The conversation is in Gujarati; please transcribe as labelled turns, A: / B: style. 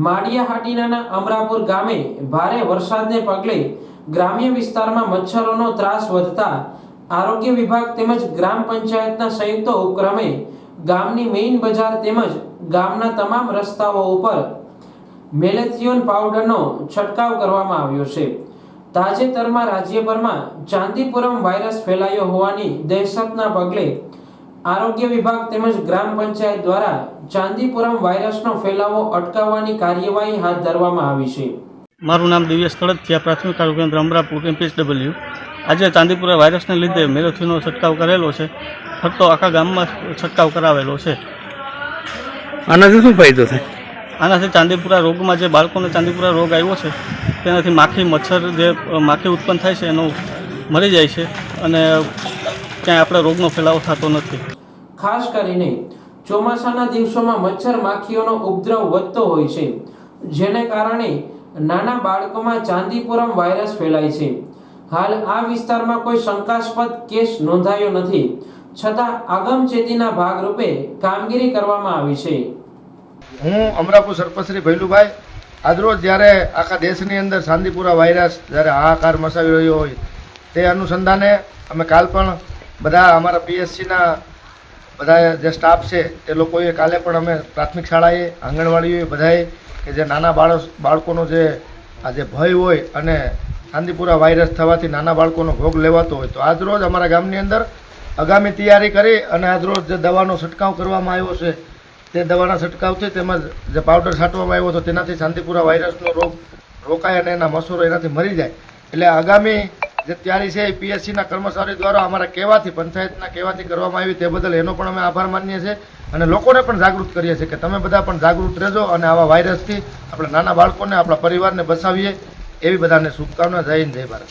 A: માળિયાહાટીના અમરાપુર ગામે ભારે વરસાદને પગલે ગ્રામ્ય વિસ્તારમાં મચ્છરોનો ત્રાસ વધતા આરોગ્ય વિભાગ તેમજ ગ્રામ પંચાયતના સંયુક્ત ઉપક્રમે ગામની મેઇન બજાર તેમજ ગામના તમામ રસ્તાઓ ઉપર મેલેથિયોન પાવડરનો છંટકાવ કરવામાં આવ્યો છે। તાજેતરમાં રાજ્યભરમાં ચાંદીપુરમ વાયરસ ફેલાયો હોવાની દહેશતના પગલે આરોગ્ય વિભાગ તેમજ ગ્રામ પંચાયત દ્વારા ચાંદીપુરમ વાયરસનો ફેલાવો અટકાવવાની કાર્યવાહી હાથ ધરવામાં આવી છે।
B: મારું નામ દિવ્યેશ કડથિયા, પ્રાથમિક આરોગ્ય કેન્દ્ર અમરાપુર MPHW। આજે ચાંદીપુરા વાયરસને લીધે મેલેથિયોનનો છંટકાવ કરેલો છે, ફરતો આખા ગામમાં છંટકાવ કરાવેલો છે।
C: આનાથી શું ફાયદો થાય?
B: આનાથી ચાંદીપુરા રોગમાં જે બાળકોને ચાંદીપુરા રોગ આવ્યો છે તેનાથી મચ્છર જે માખી ઉત્પન્ન થાય છે એનો મરી જાય છે અને ક્યાંય આપણે રોગનો ફેલાવો થતો નથી।
A: ખાસ કરીને ચોમાસાના દિવસોમાં મચ્છર માખીઓનો ઉપદ્રવ વધતો હોય છે, જેને કારણે નાના બાળકોમાં ચાંદીપુરમ વાયરસ ફેલાય છે। હાલ આ વિસ્તારમાં કોઈ શંકાસ્પદ કેસ નોંધાયો નથી, છતાં આગમચેતીના ભાગરૂપે કામગીરી કરવામાં આવી છે।
D: હું અમરાપુર સરપંચ શ્રી ભૈલુભાઈ, આજરોજ જ્યારે આખા દેશની અંદર ચાંદીપુરા વાયરસ જ્યારે હાહાકાર મચાવી રહ્યો હોય તે અનુસંધાને અમે કાલ પણ બધા અમારા PSCના બધા જે સ્ટાફ છે તે લોકોએ કાલે પણ અમે પ્રાથમિક શાળાએ, આંગણવાડીઓએ બધાએ કે જે નાના બાળકોનો જે આ જે ભય હોય અને ચાંદીપુરા વાયરસ થવાથી નાના બાળકોનો ભોગ લેવાતો હોય તો આજરોજ અમારા ગામની અંદર આગામી તૈયારી કરી અને આજરોજ જે દવાનો છંટકાવ કરવામાં આવ્યો છે તે દવાના છંટકાવથી તેમજ જે પાવડર છાંટવામાં આવ્યો હતો તેનાથી ચાંદીપુરા વાયરસનો રોગ રોકાય અને એના મચ્છરો એનાથી મરી જાય। એટલે આગામી જે તૈયારી છે એ PSCના કર્મચારીઓ દ્વારા અમારા કહેવાથી, પંચાયતના કહેવાથી કરવામાં આવી, તે બદલ એનો પણ અમે આભાર માનીએ છીએ અને લોકોને પણ જાગૃત કરીએ છીએ કે તમે બધા પણ જાગૃત રહેજો અને આવા વાયરસથી આપણે નાના બાળકોને, આપણા પરિવારને બચાવીએ, એવી બધાને શુભકામના। જય હિન્દ, જય ભારત।